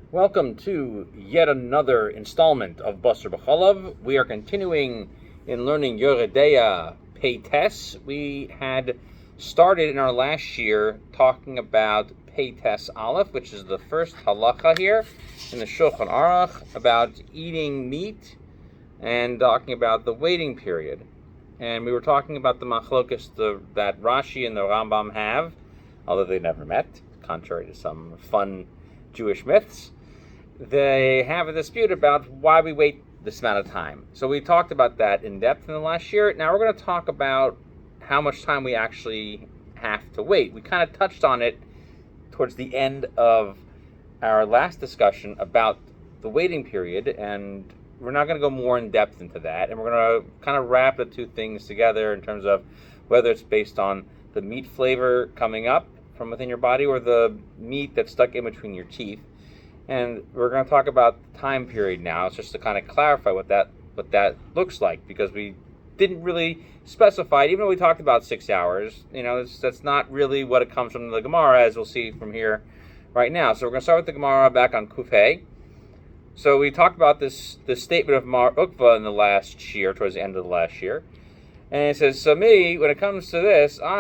Welcome to yet another installment of Basar B'Chalav. We are continuing in learning Yoreh Deah Peites. We had started in our last year talking about Peites Aleph, which is the first halacha here in the Shulchan Aruch about eating meat and talking about the waiting period. And we were talking about the machlokas that Rashi and the Rambam have, although they never met, contrary to some fun Jewish myths. They have a dispute about why we wait this amount of time. So we talked about that in depth in the last year. Now we're going to talk about how much time we actually have to wait. We kind of touched on it towards the end of our last discussion about the waiting period, and we're not going to go more in depth into that. And we're going to kind of wrap the two things together in terms of whether it's based on the meat flavor coming up from within your body or the meat that's stuck in between your teeth. And we're going to talk about the time period now, just to kind of clarify what that looks like, because we didn't really specify it, even though we talked about 6 hours. That's not really what it comes from the Gemara, as we'll see from here right now. So we're going to start with the Gemara back on Kufay. So we talked about this statement of Mar Ukva in the last year, towards the end of the last year. And it says, so me, when it comes to this, I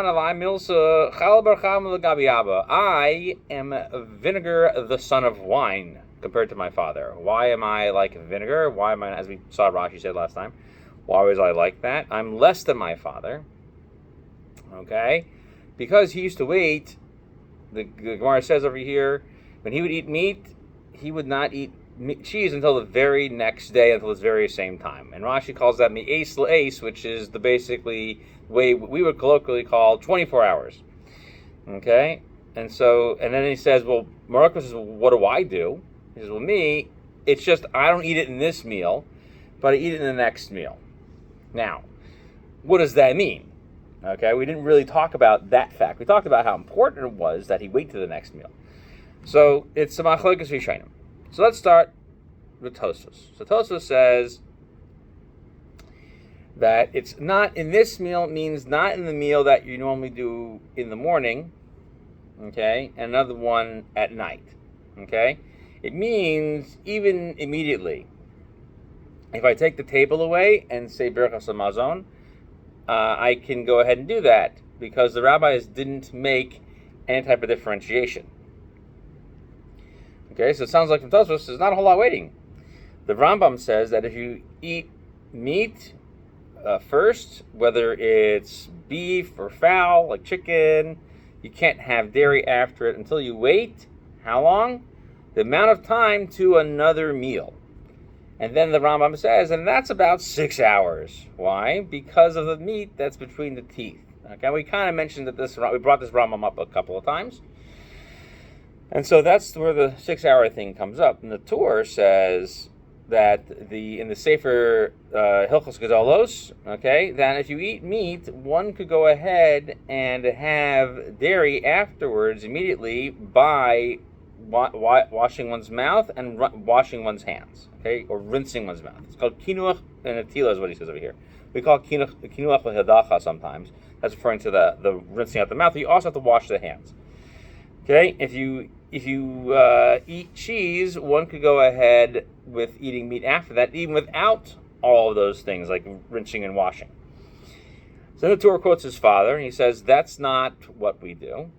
am vinegar, the son of wine, compared to my father. Why am I like vinegar? Why am I, as we saw Rashi said last time, why was I like that? I'm less than my father. Okay? Because he used to wait, the Gemara says over here, when he would eat meat, he would not eat cheese until the very next day, until this very same time. And Rashi calls that mi'es l'es, which is the basically way we would colloquially call 24 hours. Okay? And then he says, well, Morocco says, well, what do I do? He says, well, me, it's just I don't eat it in this meal, but I eat it in the next meal. Now, what does that mean? Okay, we didn't really talk about that fact. We talked about how important it was that he wait to the next meal. So it's a machlokas rishonim. So let's start with Tosfos. So Tosfos says that it's not in this meal means not in the meal that you normally do in the morning, okay, and another one at night, okay? It means even immediately. If I take the table away and say Birchas Hamazon, I can go ahead and do that because the rabbis didn't make any type of differentiation. Okay, so it sounds like from Tosfos there's not a whole lot waiting. The Rambam says that if you eat meat first, whether it's beef or fowl, like chicken, you can't have dairy after it until you wait. How long? The amount of time to another meal. And then the Rambam says, and that's about 6 hours. Why? Because of the meat that's between the teeth. Okay, we kind of mentioned that we brought this Rambam up a couple of times. And so that's where the 6 hour thing comes up. And the Torah says that in the Sefer Hilchos Gedalos, okay, that if you eat meat, one could go ahead and have dairy afterwards immediately by washing one's mouth and washing one's hands, okay, or rinsing one's mouth. It's called kinuach and atila is what he says over here. We call kinuach l'hedacha sometimes. That's referring to the rinsing out the mouth. You also have to wash the hands. Okay, if you eat cheese, one could go ahead with eating meat after that, even without all of those things like rinsing and washing. So the Torah quotes his father, and he says, that's not what we do.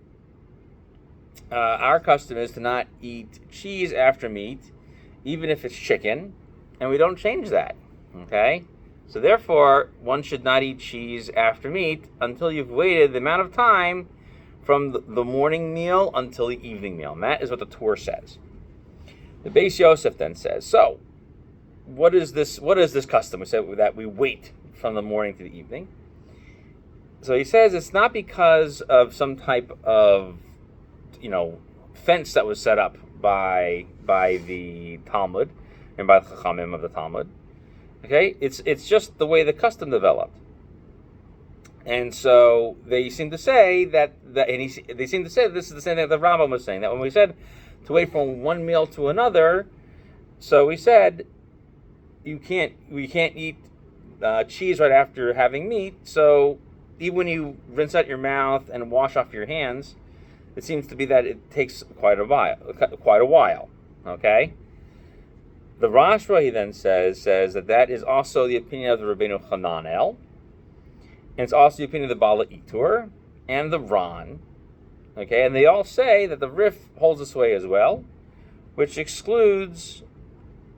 Our custom is to not eat cheese after meat, even if it's chicken, and we don't change that. Okay? So therefore, one should not eat cheese after meat until you've waited the amount of time from the morning meal until the evening meal. And that is what the Torah says. The Beis Yosef then says, so, what is this custom? We said that we wait from the morning to the evening. So he says it's not because of some type of, fence that was set up by the Talmud and by the Chachamim of the Talmud. Okay? It's just the way the custom developed. And so they seem to say they seem to say that this is the same thing that the Rambam was saying, that when we said to wait from one meal to another, so we said we can't eat cheese right after having meat. So even when you rinse out your mouth and wash off your hands, it seems to be that it takes quite a while. Okay? The Rashba, he then says that is also the opinion of the Rabbeinu Hananel, and it's also the opinion of the Bala Itur and the Ran. Okay, and they all say that the Rif holds this way as well, which excludes,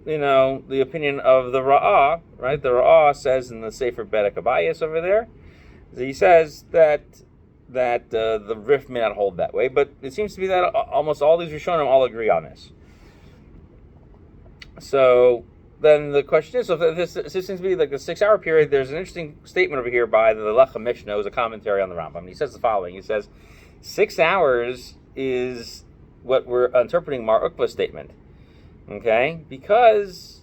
the opinion of the Ra'ah, right? The Ra'ah says in the Sefer Bedek Abayis over there, he says that the Rif may not hold that way, but it seems to be that almost all these Rishonim all agree on this. So then the question is, so if this seems to be like the 6-hour period, there's an interesting statement over here by the Lechem Mishnah, who's a commentary on the Rambam. He says the following. He says, 6 hours is what we're interpreting Mar Ukva's statement. Okay? Because,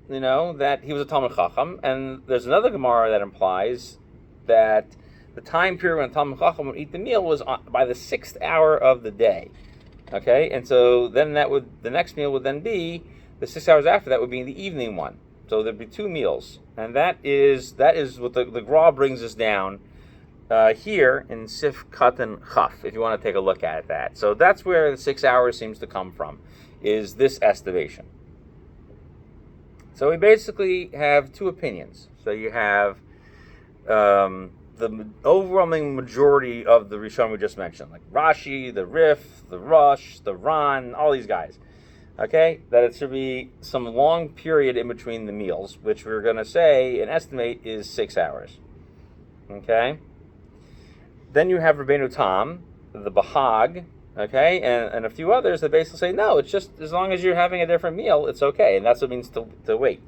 that he was a Talmud Chacham, and there's another Gemara that implies that the time period when Talmud Chacham would eat the meal was by the 6th hour of the day. Okay? And so then the next meal would then be, the 6 hours after that would be the evening one. So there'd be 2 meals. And that is what the Gra brings us down here in Sif Katan Chaf, if you want to take a look at that. So that's where the 6 hours seems to come from, is this estimation. So we basically have 2 opinions. So you have the overwhelming majority of the Rishonim we just mentioned, like Rashi, the Rif, the Rush, the Ran, all these guys. Okay, that it should be some long period in between the meals, which we're going to say and estimate is 6 hours. Okay, then you have Rabbeinu Tam, the Bahag, okay, and a few others that basically say no, it's just as long as you're having a different meal, it's okay, and that's what it means to wait.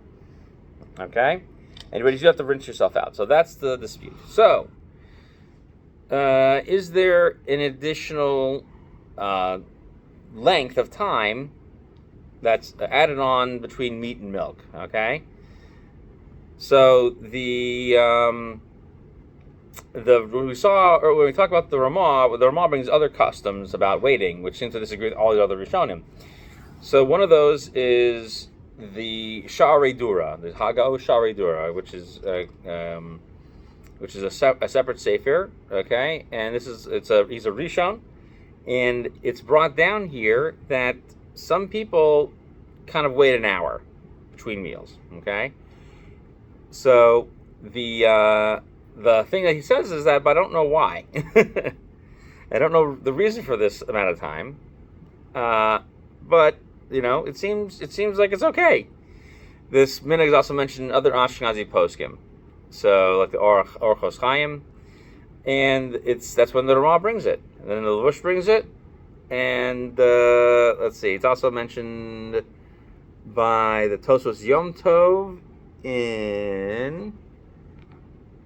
Okay, and you have to rinse yourself out. So that's the dispute. So, is there an additional length of time that's added on between meat and milk? Okay, so we saw, or when we talk about the Ramah brings other customs about waiting, which seem to disagree with all the other Rishonim. So one of those is the Sha'arei Dura, the Hagao Sha'arei Dura, which is a separate sefer. Okay, and he's a Rishon, and it's brought down here that some people kind of wait an hour between meals. Okay, so the thing that he says is that, but I don't know why. I don't know the reason for this amount of time, but it seems like it's okay. This minhag is also mentioned in other Ashkenazi poskim, so like the Orchos Chaim, and that's when the Ramah brings it, and then the Levush brings it. And let's see, it's also mentioned by the Tosfos Yom Tov in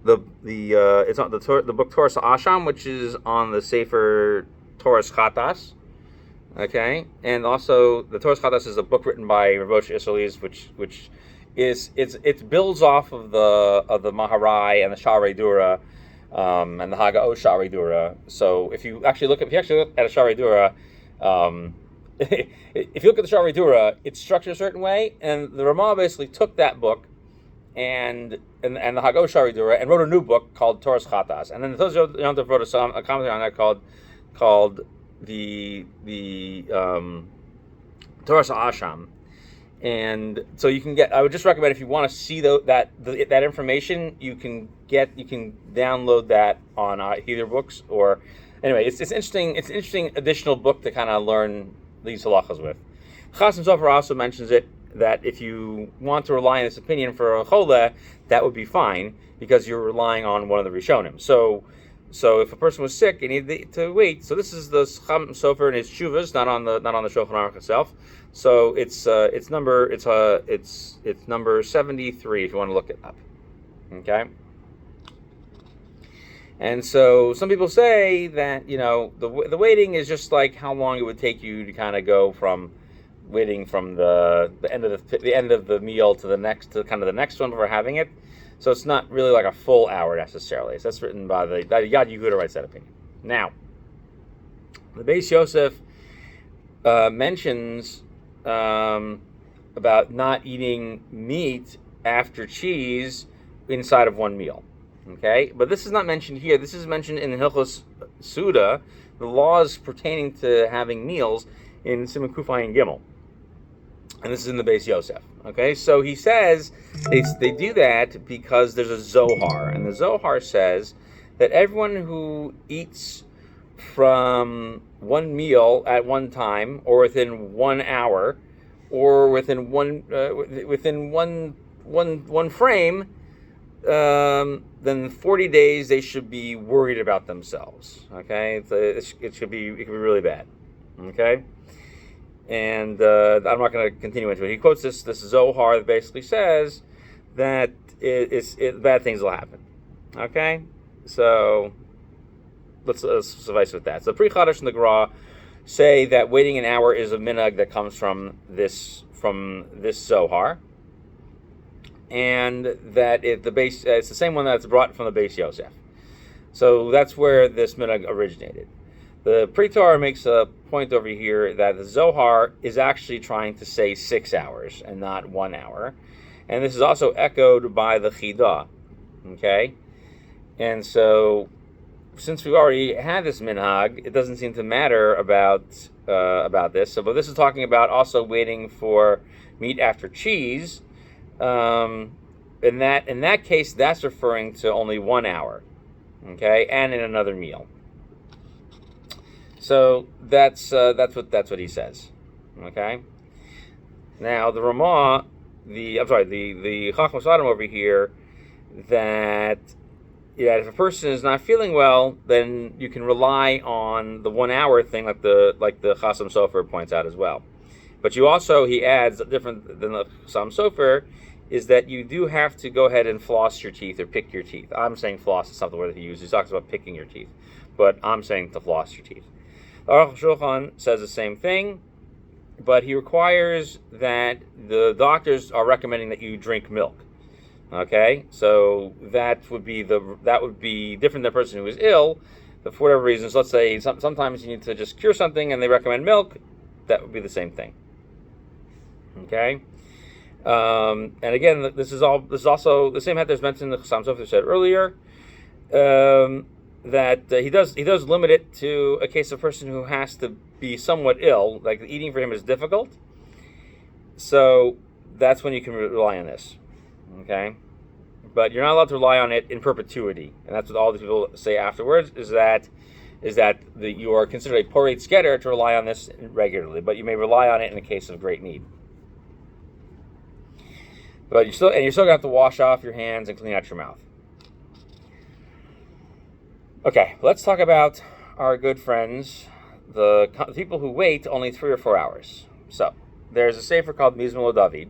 it's on the book Torah Asham, which is on the Sefer Torah Chatas. Okay, and also the Torah Chatas is a book written by Rav Moshe Isserles, which it builds off of the Maharai and the Sha'arei Dura. And the Hagao Sha'arei Dura. So if you actually look at a Sha'arei Dura, if you look at the Sha'arei Dura, it's structured a certain way, and the Ramah basically took that book and the Hagao Sha'arei Dura and wrote a new book called Torah Chatas, and then the Tosfos Yom Tov wrote a commentary on that called the Torah Asham. And so I would just recommend, if you want to see that information, you can download that on either books, or anyway, it's interesting. It's an interesting additional book to kind of learn these halachas with. Chasam Sofer also mentions it, that if you want to rely on this opinion for a chole, that would be fine, because you're relying on one of the Rishonim. So if a person was sick and needed to wait, so this is the Chasam Sofer and his Shuvas, not on the Shulchan Aruch itself. So it's number 73 if you want to look it up. Okay. And so some people say that the waiting is just like how long it would take you to kind of go from waiting from the end of the meal to the next one before having it. So it's not really like a full hour necessarily. So that's written by the Yad Yehuda writes that opinion. Now, the Beis Yosef mentions about not eating meat after cheese inside of one meal. Okay, but this is not mentioned here. This is mentioned in the Hilchos Suda, the laws pertaining to having meals in Siman Kuf Ayin Gimel. And this is in the Beis Yosef. Okay, so he says they do that because there's a Zohar, and the Zohar says that everyone who eats from one meal at one time, or within 1 hour, or within one frame, then 40 days they should be worried about themselves. Okay, it could be really bad. Okay. And I'm not going to continue into it. He quotes this Zohar that basically says that bad things will happen. Okay, so let's suffice with that. So the Pri Chadash and the Gra say that waiting an hour is a minhag that comes from this Zohar, and that it's the same one that's brought from the Beis Yosef. So that's where this minhag originated. The Pri Torah makes a point over here that the Zohar is actually trying to say 6 hours and not 1 hour. And this is also echoed by the Chidah. Okay? And so, since we've already had this minhag, it doesn't seem to matter about this. So, but this is talking about also waiting for meat after cheese. In that case, that's referring to only 1 hour. Okay? And in another meal. So that's what he says. Okay. Now the Ramah, the Chacham Sodom over here, that if a person is not feeling well, then you can rely on the 1 hour thing, like the Chasam Sofer points out as well. But you also, he adds, different than the Chasam Sofer, is that you do have to go ahead and floss your teeth or pick your teeth. I'm saying floss is not the word that he uses. He talks about picking your teeth, but I'm saying to floss your teeth. Aruch Shulchan says the same thing, but he requires that the doctors are recommending that you drink milk. Okay, so that would be different than a person who is ill, but for whatever reasons. Let's say sometimes you need to just cure something, and they recommend milk. That would be the same thing. Okay, and again, this is also the same head that's mentioned in the Chasam Sofer said earlier. That he does limit it to a case of a person who has to be somewhat ill, like eating for him is difficult. So that's when you can rely on this, okay? But you're not allowed to rely on it in perpetuity, and that's what all these people say afterwards. Is that you are considered a poreit sketer to rely on this regularly, but you may rely on it in a case of great need. But you're still going to have to wash off your hands and clean out your mouth. Okay, let's talk about our good friends, the people who wait only 3 or 4 hours. So, there's a sefer called Mizmor David,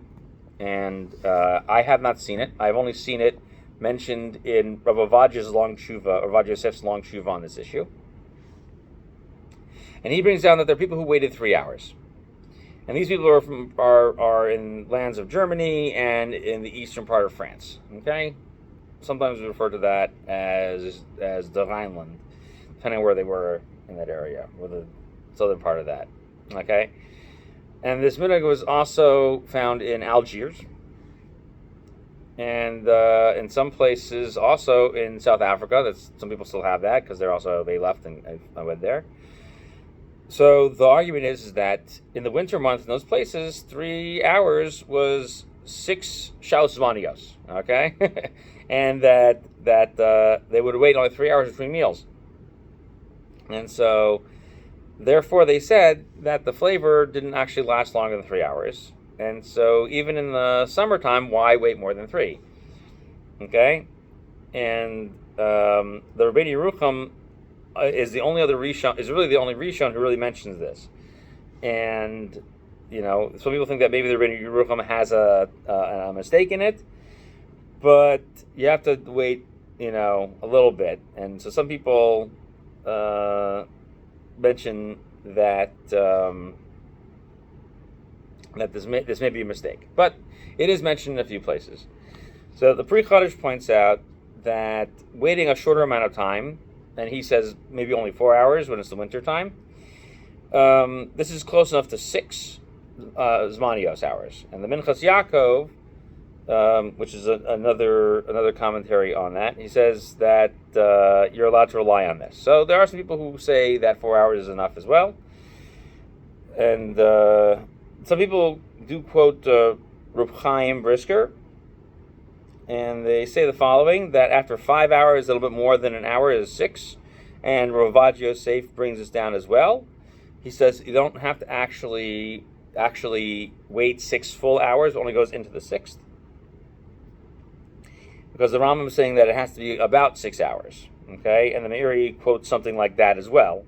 and I have not seen it. I've only seen it mentioned in Rav Ovadiah's long tshuva, or Rav Yosef's long tshuva on this issue. And he brings down that there are people who waited 3 hours. And these people are in lands of Germany and in the eastern part of France. Okay? Sometimes we refer to that as the Rhineland, depending on where they were in that area, or the southern part of that. Okay? And this minhag was also found in Algiers, and in some places also in South Africa. Some people still have that because they left and I went there. So the argument is that in the winter months in those places, 3 hours was 6 shalos zmaniyos. Okay, and that they would wait only 3 hours between meals, and so therefore they said that the flavor didn't actually last longer than 3 hours, and so even in the summertime, why wait more than 3? Okay, and the Rabbeinu Yerucham is the only other Rishon, is really the only Rishon who really mentions this. And, some people think that maybe the Rabbeinu Yerucham has a mistake in it, but you have to wait, a little bit. And so some people mention that that this may be a mistake. But it is mentioned in a few places. So the Pri Chadash points out that waiting a shorter amount of time, and he says maybe only 4 hours when it's the winter time. This is close enough to 6 Zmanios hours. And the Minchas Yaakov, which is another commentary on that, he says that you're allowed to rely on this. So there are some people who say that 4 hours is enough as well. And some people do quote Reb Chaim Brisker, and they say the following, that after 5 hours, a little bit more than an hour is 6, and Ravad Yosef brings us down as well. He says you don't have to actually wait 6 full hours, it only goes into the 6th. Because the Rambam is saying that it has to be about 6 hours. Okay, and the Meiri quotes something like that as well.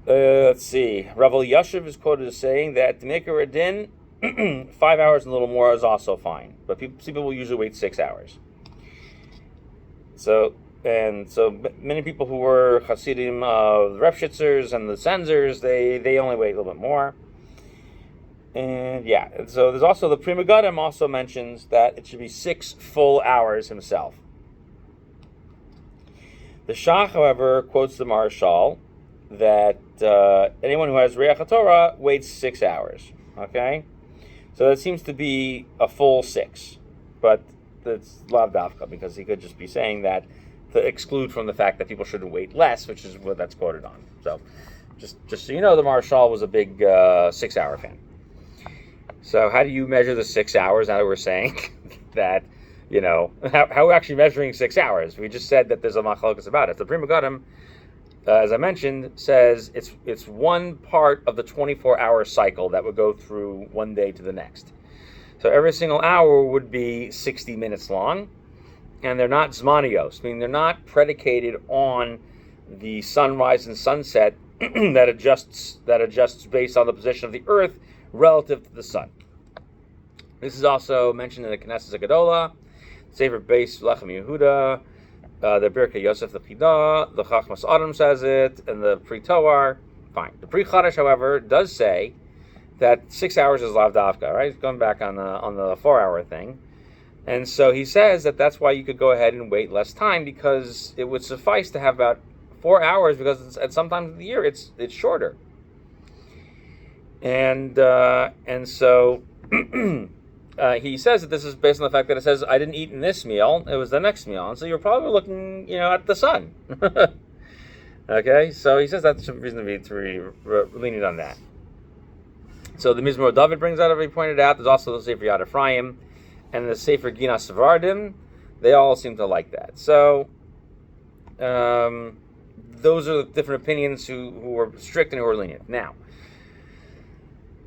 Let's see. Rav Yashiv is quoted as saying that to make a Radin, 5 hours and a little more is also fine. But people will usually wait 6 hours. So many people who were Hasidim of the Repshitzers and the Senzers, they only wait a little bit more. And yeah, so there's also the Pri Megadim also mentions that it should be 6 full hours himself. The Shach, however, quotes the Marshal that anyone who has Reach HaTorah waits 6 hours. Okay, so that seems to be a full 6, but that's Lav Dafka, because he could just be saying that to exclude from the fact that people shouldn't wait less, which is what that's quoted on. So just so you know, the Marshal was a big 6 hour fan. So how do you measure the 6 hours? Now that we're saying that, how are we actually measuring 6 hours? We just said that there's a machlokas about it. The Pri Megadim, as I mentioned, says it's one part of the 24-hour cycle that would go through one day to the next. So every single hour would be 60 minutes long, and they're not zmanios, meaning they're not predicated on the sunrise and sunset that adjusts based on the position of the earth relative to the sun. This is also mentioned in the Knesset Gedola, Sefer Beis Lechem Yehuda, the Birkei Yosef the Chidah, the Chachmas Adam says it, and the Pri Toar. Fine. The Pri Chadash, however, does say that 6 hours is Lav Dafka, right? It's going back on the 4 hour thing. And so he says that that's why you could go ahead and wait less time, because it would suffice to have about 4 hours, because at some times of the year it's shorter. And so he says that this is based on the fact that it says, I didn't eat in this meal, it was the next meal. And so you're probably looking, at the sun. Okay, so he says that's a reason to be lenient on that. So the Mizmor David brings out, as we pointed out, there's also the Sefer Yad Ephraim and the Sefer Gina Sevardim. They all seem to like that. So those are the different opinions who are strict and who are lenient. Now,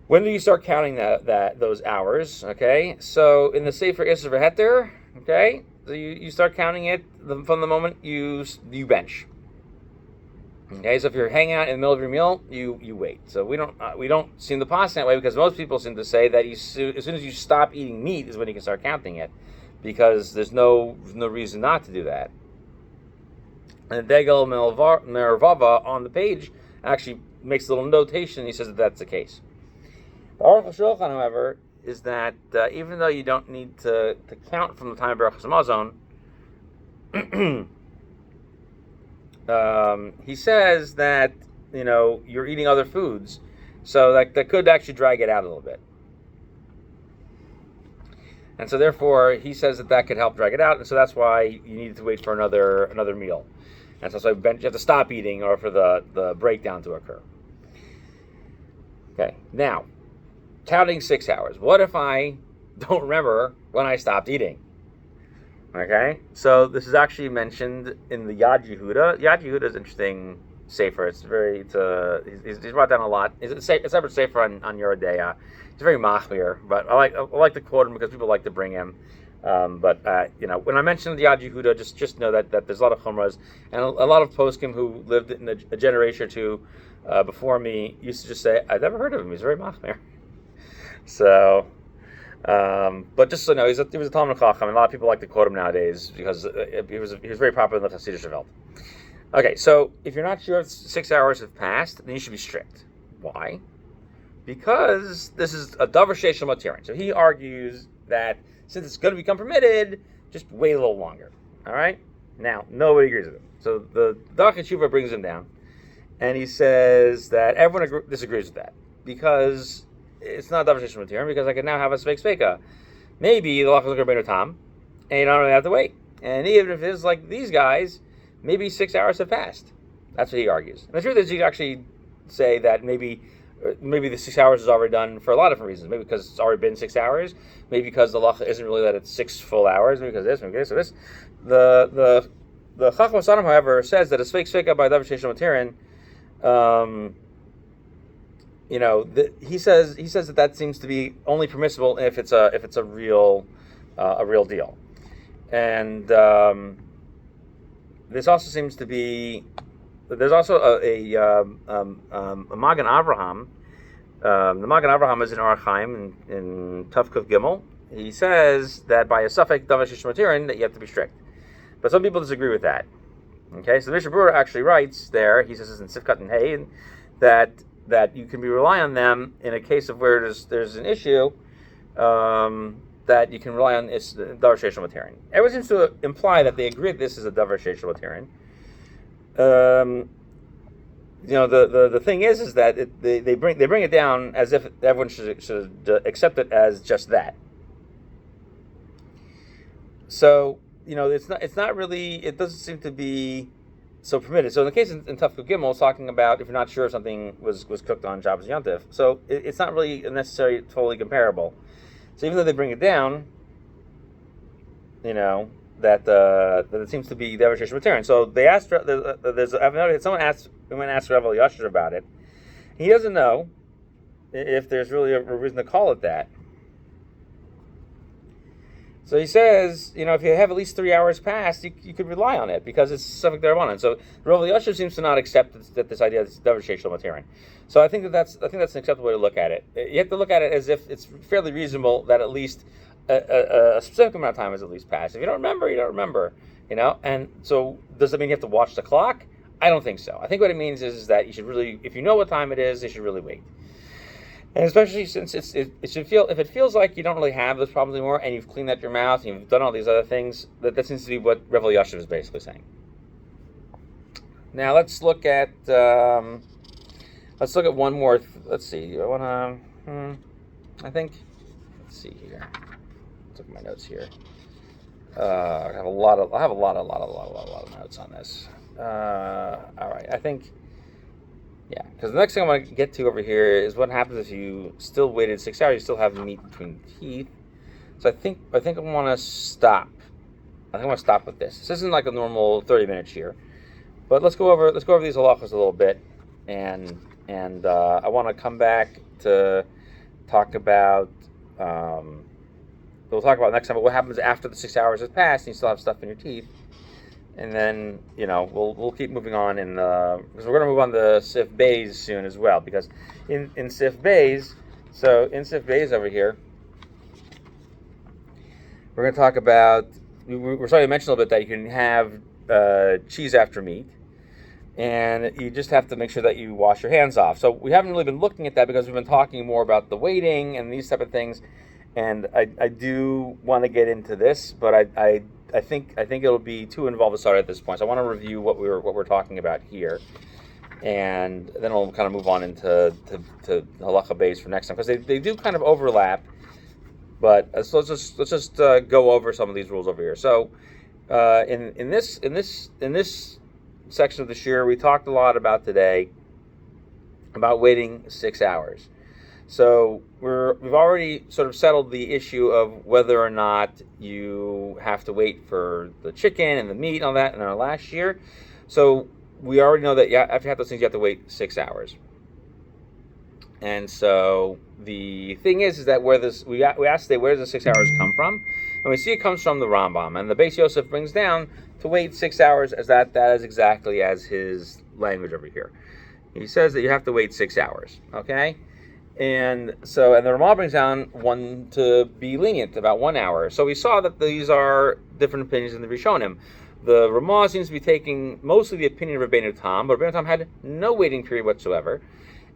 when do you start counting those hours? Okay, so in the Sefer Isser V'Heter, okay, so you start counting it from the moment you bench. Okay, so if you're hanging out in the middle of your meal, you wait. So we don't seem to pass that way, because most people seem to say that as soon as you stop eating meat is when you can start counting it, because there's no reason not to do that. And Degel Mervava on the page actually makes a little notation. He says that that's the case. The Aruch HaShulchan, however, is that even though you don't need to count from the time of Berachos Hamazon, he says that you're eating other foods, so that could actually drag it out a little bit. And so therefore, he says that could help drag it out, and so that's why you need to wait for another meal. And so you have to stop eating or for the breakdown to occur. Okay, now, counting 6 hours. What if I don't remember when I stopped eating? Okay, so this is actually mentioned in the Yad Yehuda. Yad Yehuda is an interesting sefer. He's brought down a lot. It's a separate sefer on Yoreh Deah. He's very machmir, but I like to quote him because people like to bring him. But when I mention the Yad Yehuda, just know that there's a lot of chumras, and a lot of poskim who lived in a generation or two before me used to just say, I've never heard of him. He's very machmir. So, but just so you know, he was a Talmud Chacham, and a lot of people like to quote him nowadays because he was very popular in the Hasidic Welt. Okay, so if you're not sure if 6 hours have passed, then you should be strict. Why? Because this is a davar sheish l'moterin. So he argues that since it's going to become permitted, just wait a little longer. All right? Now, nobody agrees with him. So the Darkei Tshuva brings him down, and he says that everyone disagrees with that because it's not davar sheish l'moterin, because I can now have a sveka. Maybe the lachas are better tam, and you don't really have to wait. And even if it's like these guys, maybe 6 hours have passed. That's what he argues. And the truth is, you actually say that maybe Maybe the 6 hours is already done for a lot of different reasons. Maybe because it's already been 6 hours. Maybe because the halacha isn't really that it's 6 full hours. Maybe because of this, maybe because of this. The Chacham Sanim, however, says that a sveik sveika by davar sheishlo materin. He says that seems to be only permissible if it's a real deal, and this also seems to be. There's also a Magen Avraham. The Magen Avraham is in Orach Chaim in Tav Kuf Gimel. He says that by a suffix davar sheishlo materin that you have to be strict, but some people disagree with that. Okay, so the Mishnah Berurah actually writes there. He says in Sifkat and Hay that you can rely on them in a case of where there's an issue that you can rely on is davar sheishlo materin. Everyone seems to imply that they agree that this is a davar sheishlo materin. The thing is that they bring it down as if everyone should accept it as just that. So it's not really, it doesn't seem to be so permitted. So in the case in Tav Kuf Gimel, it's talking about if you're not sure if something was cooked on Shabbos Yontif. So it's not really necessarily totally comparable. So even though they bring it down, that it seems to be davar sheishlo materin. So they asked. Someone asked Rav Yasher about it. He doesn't know if there's really a reason to call it that. So he says, if you have at least 3 hours passed, you could rely on it because it's suffix derabanan. So Rav Yasher seems to not accept that this idea is davar sheishlo materin. So I think that's an acceptable way to look at it. You have to look at it as if it's fairly reasonable that at least a specific amount of time has at least passed. If you don't remember, you don't remember. And so does that mean you have to watch the clock? I don't think so. I think what it means is that you should really, if you know what time it is, you should really wait. And especially since it should feel, if it feels like you don't really have those problems anymore, and you've cleaned out your mouth, and you've done all these other things, that seems to be what Rav Yashiv is basically saying. Now let's look at one more. Let's see. I think. Let's see here. Let's look at my notes here. I have a lot of notes on this. All right. I think. Yeah, because the next thing I want to get to over here is what happens if you still waited 6 hours. You still have meat between teeth. So I think I want to stop. I think I want to stop with this. This isn't like a normal 30 minutes here, but let's go over these halachas a little bit, and I want to come back to talk about. We'll talk about next time. But what happens after the 6 hours has passed and you still have stuff in your teeth? And then, we'll keep moving on because we're going to move on to Sif Beis soon as well. Because in Sif Beis, over here, we're going to talk about, we're starting to mention a little bit that you can have cheese after meat. And you just have to make sure that you wash your hands off. So we haven't really been looking at that because we've been talking more about the waiting and these type of things. And I do want to get into this, but I think it'll be too involved to start at this point. So I want to review what we're talking about here, and then we'll kind of move on into halacha beis for next time because they do kind of overlap. But so let's just go over some of these rules over here. So in this section of the shir, we talked a lot about today about waiting 6 hours. So we've already sort of settled the issue of whether or not you have to wait for the chicken and the meat and all that in our last year. So we already know that after you have those things, you have to wait 6 hours. And so the thing is that we ask today, where does the 6 hours come from? And we see it comes from the Rambam, and the Beis Yosef brings down to wait 6 hours as that is exactly as his language over here. He says that you have to wait 6 hours. Okay. And the Ramah brings down one to be lenient, about 1 hour. So we saw that these are different opinions in the Rishonim. The Ramah seems to be taking mostly the opinion of Rabbeinu Tam, but Rabbeinu Tam had no waiting period whatsoever.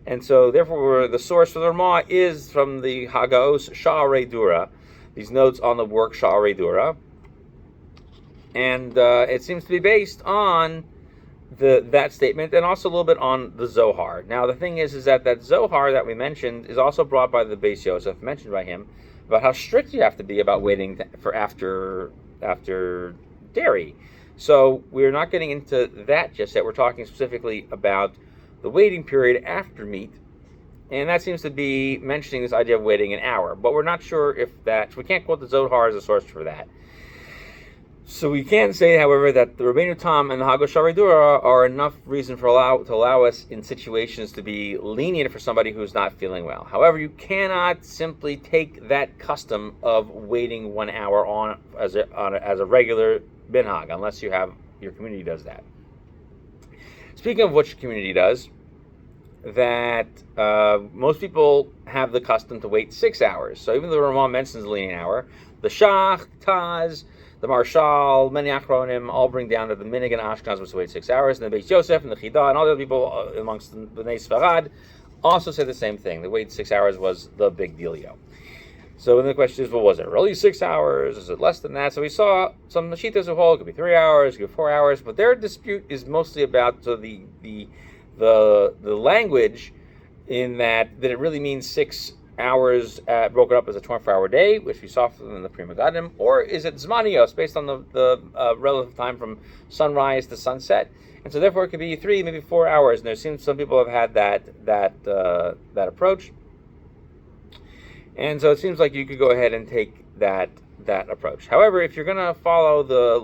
And so therefore the source for the Ramah is from the Hagaos Sha'arei Dura, these notes on the work Sha'arei Dura. And it seems to be based on that statement, and also a little bit on the Zohar. Now, the thing is that Zohar that we mentioned is also brought by the Beis Yosef, mentioned by him, about how strict you have to be about waiting for after dairy. So we're not getting into that just yet. We're talking specifically about the waiting period after meat, and that seems to be mentioning this idea of waiting an hour. But we're not sure if that. We can't quote the Zohar as a source for that. So we can say, however, that the Rabbeinu Tam and the Haggadah Dura are enough reason to allow us in situations to be lenient for somebody who's not feeling well. However, you cannot simply take that custom of waiting 1 hour on as a regular binhag, unless your community does that. Speaking of what your community does, that most people have the custom to wait 6 hours. So even though the Ramah mentions the lenient hour, the Shach, Taz, the Marshal, many Achronim all bring down that the Minig and Ashkenaz was to wait 6 hours, and the Beis Yosef and the Chidah and all the other people amongst the Bnei Sfarad also say the same thing. The wait 6 hours was the big dealio. So then the question is, well, was it really 6 hours? Is it less than that? So we saw some Mashitas who hold it could be 3 hours, it could be 4 hours, but their dispute is mostly about the language in that it really means 6 hours broken up as a 24-hour day, which we saw in the Pri Megadim, or is it Zmanios, based on the relative time from sunrise to sunset? And so therefore it could be 3, maybe 4 hours. And there seems some people have had that approach. And so it seems like you could go ahead and take that approach. However, if you're going to follow the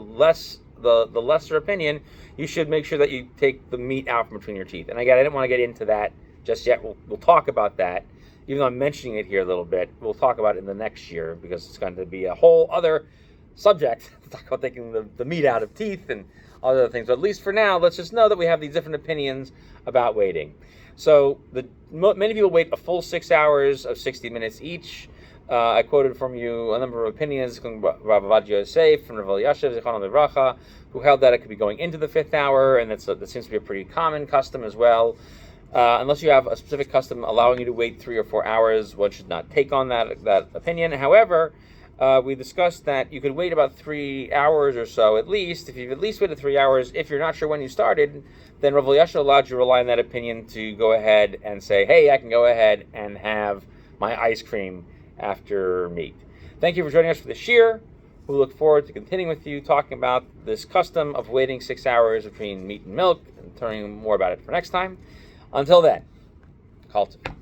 lesser opinion, you should make sure that you take the meat out from between your teeth. And again, I didn't want to get into that just yet. We'll talk about that. Even though I'm mentioning it here a little bit, we'll talk about it in the next year, because it's going to be a whole other subject to talk about taking the meat out of teeth and other things. But at least for now, let's just know that we have these different opinions about waiting. So many people wait a full 6 hours of 60 minutes each. I quoted from you a number of opinions, Rav Avad Yosef from Rav Elyashiv Zichrono Livracha, who held that it could be going into the 5th hour, and that seems to be a pretty common custom as well. Unless you have a specific custom allowing you to wait 3 or 4 hours, one should not take on that opinion. However, we discussed that you could wait about 3 hours or so at least. If you've at least waited 3 hours, if you're not sure when you started, then Rav Elyashiv allowed you to rely on that opinion to go ahead and say, hey, I can go ahead and have my ice cream after meat. Thank you for joining us for this year. We look forward to continuing with you, talking about this custom of waiting 6 hours between meat and milk, and telling you more about it for next time. Until then, Kol Tov.